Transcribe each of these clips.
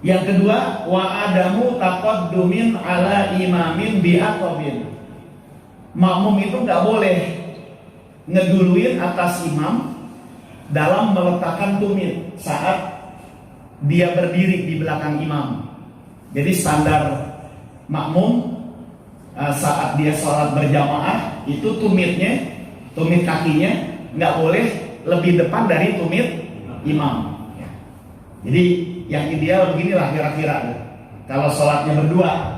Yang kedua, wa adamu taqaddumin ala imamin bi'aqabin. Makmum itu nggak boleh ngeduluin atas imam dalam meletakkan tumit saat dia berdiri di belakang imam. Jadi standar makmum saat dia sholat berjamaah itu tumit kakinya nggak boleh lebih depan dari tumit imam. Jadi yang ideal beginilah kira-kira. Kalau sholatnya berdua,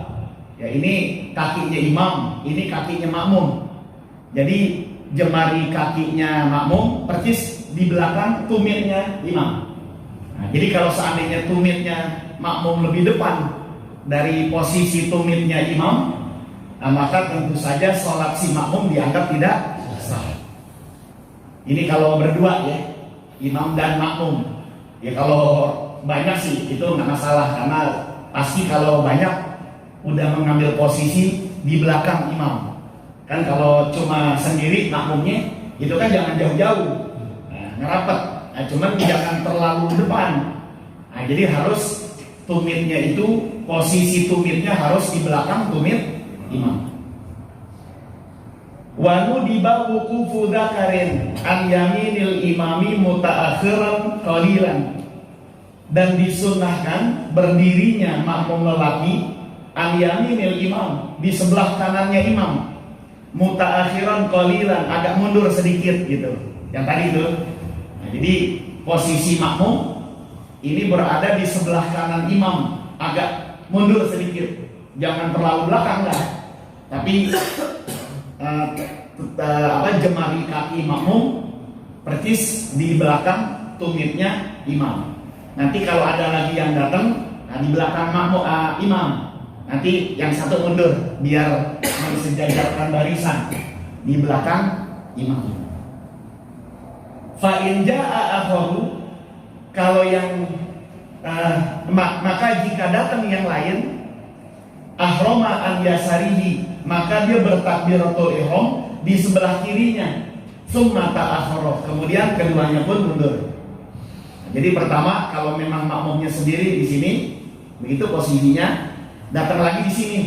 ya ini kakinya imam, ini kakinya makmum. Jadi jemari kakinya makmum persis di belakang tumitnya imam. Nah, jadi kalau seandainya tumitnya makmum lebih depan dari posisi tumitnya imam, nah maka tentu saja sholat si makmum dianggap tidak sah. Ini kalau berdua ya, imam dan makmum. Ya kalau banyak sih itu nggak masalah, karena pasti kalau banyak udah mengambil posisi di belakang imam. Kan kalau cuma sendiri makmumnya itu kan jangan jauh-jauh, ngerapat. Nah, cuman jangan terlalu depan. Nah, jadi harus tumitnya itu, posisi tumitnya harus di belakang tumit imam. Wanu diba wuqufu dzakarin an yaminil imami mutaakhiran qalilan. Dan disunnahkan berdirinya makmum lelaki an yaminil imam, di sebelah kanannya imam, mutaakhiran qalilan, agak mundur sedikit gitu. Yang tadi itu. Nah, jadi posisi makmum ini berada di sebelah kanan imam, agak mundur sedikit. Jangan terlalu belakang lah. Tapi jemari kaki makmum persis di belakang tumitnya imam. Nanti kalau ada lagi yang datang, nah di belakang makmum imam, nanti yang satu mundur biar mensejajarkan barisan di belakang imam. Fa in jaa akharu, kalau yang maka jika datang yang lain, ahroma an yasarihi, maka dia bertakbiratul ihram di sebelah kirinya, summa ta'akhara, kemudian keduanya pun mundur. Jadi pertama kalau memang makmumnya sendiri di sini, begitu posisinya, datang lagi di sini,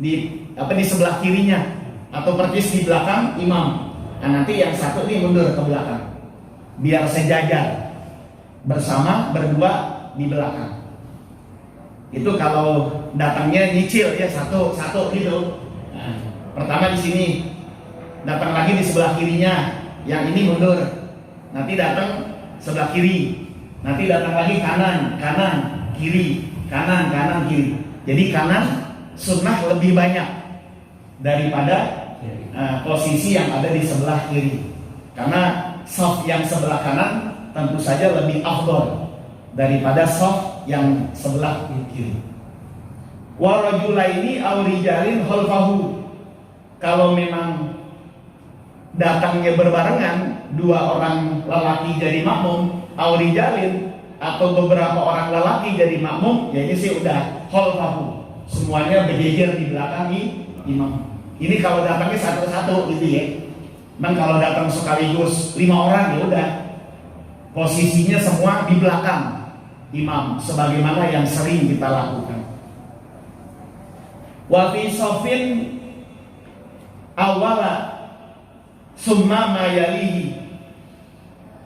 di sebelah kirinya atau persis di belakang imam. Nah, nanti yang satu ini mundur ke belakang, biar sejajar bersama berdua di belakang. Itu kalau datangnya nyicil ya, satu gitu. Nah, pertama di sini, datang lagi di sebelah kirinya, yang ini mundur. Nanti datang sebelah kiri, nanti datang lagi kanan, kiri, kanan, kiri. Jadi kanan sunnah lebih banyak daripada posisi yang ada di sebelah kiri, karena shaf yang sebelah kanan tentu saja lebih afdol daripada shaf yang sebelah kiri. Wa rajulaini aw rijalin khalfahu, kalau memang datangnya berbarengan, dua orang lelaki jadi makmum, aurijalin atau beberapa orang lelaki jadi makmum, ya ini sih udah khalfahu, semuanya berjejer di belakang imam. Ini kalau datangnya satu-satu gitu ya. Dan kalau datang sekaligus 5 orang, ya udah posisinya semua di belakang imam, sebagaimana yang sering kita lakukan. Wa fi shafin awala summa mayalihi,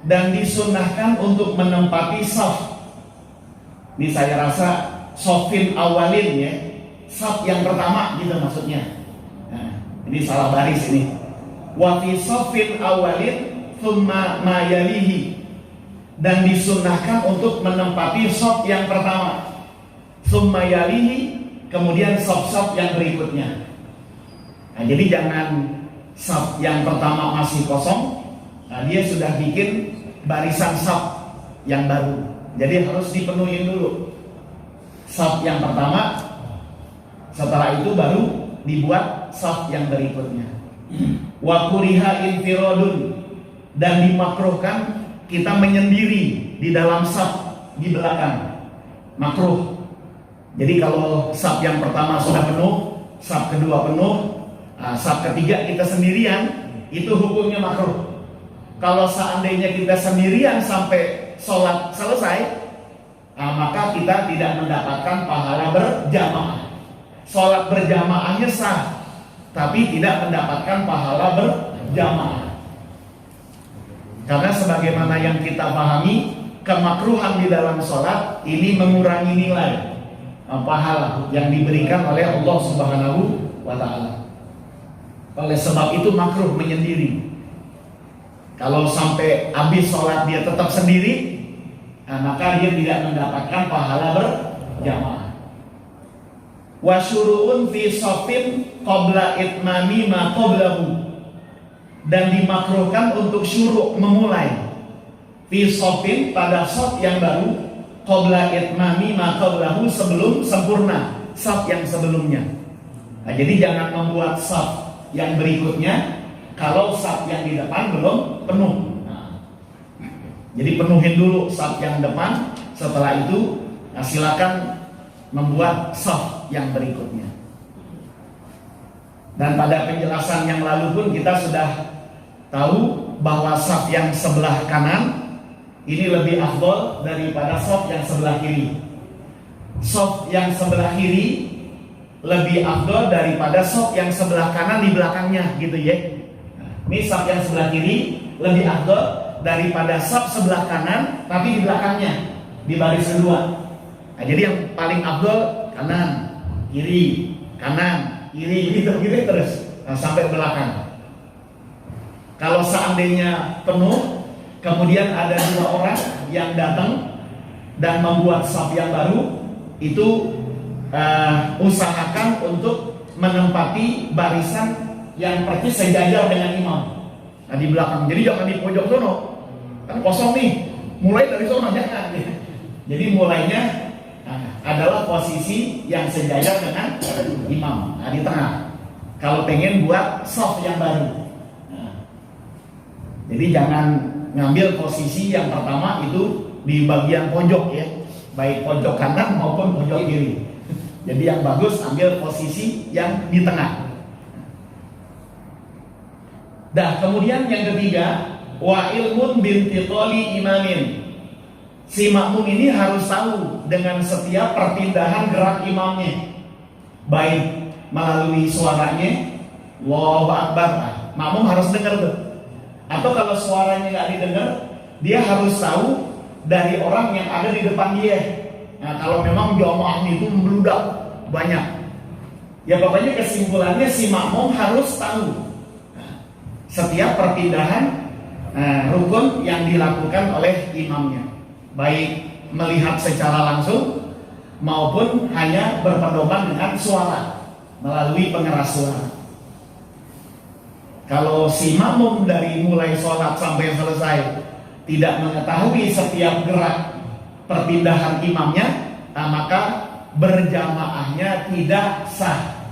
dan disunnahkan untuk menempati shaf. Ini saya rasa shafin awalin ya, shaf yang pertama gitu maksudnya. Nah, ini salah baris ini. Wa fi shafin awalin summa mayalihi, dan disunnahkan untuk menempati shaf yang pertama, summa yalihi, kemudian shaf-shaf yang berikutnya. Nah, jadi jangan shaf yang pertama masih kosong, nah dia sudah bikin barisan shaf yang baru. Jadi harus dipenuhi dulu shaf yang pertama, setelah itu baru dibuat shaf yang berikutnya. Wa kuriha infiradun, dan dimakruhkan kita menyendiri di dalam shaf di belakang, makruh. Jadi kalau shaf yang pertama sudah penuh, shaf kedua penuh, shaf ketiga kita sendirian, itu hukumnya makruh. Kalau seandainya kita sendirian sampai sholat selesai, maka maka kita tidak mendapatkan pahala berjamaah. Sholat berjamaahnya sah, tapi tidak mendapatkan pahala berjamaah. Karena sebagaimana yang kita pahami, kemakruhan di dalam sholat ini mengurangi nilai pahala yang diberikan oleh Allah Subhanahu wa Ta'ala. Oleh sebab itu makruh menyendiri. Kalau sampai habis sholat dia tetap sendiri, maka dia tidak mendapatkan pahala berjamaah. Wa syuru'un fi shafin qabla itmami ma qablahu, dan dimakruhkan untuk syuru' memulai fi shafin pada shaf yang baru, qabla itmami ma qablahu sebelum sempurna shaf yang sebelumnya. Jadi jangan membuat shaf yang berikutnya kalau shaf yang di depan belum penuh. Jadi penuhin dulu shaf yang depan, setelah itu silakan membuat shaf yang berikutnya. Dan pada penjelasan yang lalu pun kita sudah tahu bahwa shaf yang sebelah kanan ini lebih afdol daripada shaf yang sebelah kiri. Shaf yang sebelah kiri lebih afdol daripada shaf yang sebelah kanan di belakangnya, gitu ya. Ini shaf yang sebelah kiri lebih afdol daripada shaf sebelah kanan tapi di belakangnya, di baris kedua. Jadi yang paling afdol kanan, kiri, kanan, kiri, gitu terus sampai belakang. Kalau seandainya penuh, kemudian ada dua orang yang datang dan membuat shaf yang baru, itu usahakan untuk menempati barisan yang persis sejajar dengan imam. Nah, di belakang. Jadi jangan di pojok sono, kan kosong nih. Mulai dari sono jangan. Jadi mulainya adalah posisi yang sejajar dengan imam. Nah, di tengah. Kalau pengen buat shaf yang baru. Jadi jangan ngambil posisi yang pertama itu di bagian pojok ya, baik pojok kanan maupun pojok kiri. Jadi yang bagus ambil posisi yang di tengah. Dah, kemudian yang ketiga, wa ilmun bintiqali imamin. Si makmum ini harus tahu dengan setiap perpindahan gerak imamnya, baik melalui suaranya, Allahu Akbar. Makmum harus dengar tuh. Atau kalau suaranya nggak didengar, dia harus tahu dari orang yang ada di depan dia. Nah, kalau memang jamaahnya itu membludak banyak, ya pokoknya kesimpulannya si makmum harus tahu setiap perpindahan rukun yang dilakukan oleh imamnya, baik melihat secara langsung maupun hanya berpedoman dengan suara melalui pengeras suara. Kalau si makmum dari mulai sholat sampai selesai tidak mengetahui setiap gerak perpindahan imamnya, maka berjamaahnya tidak sah.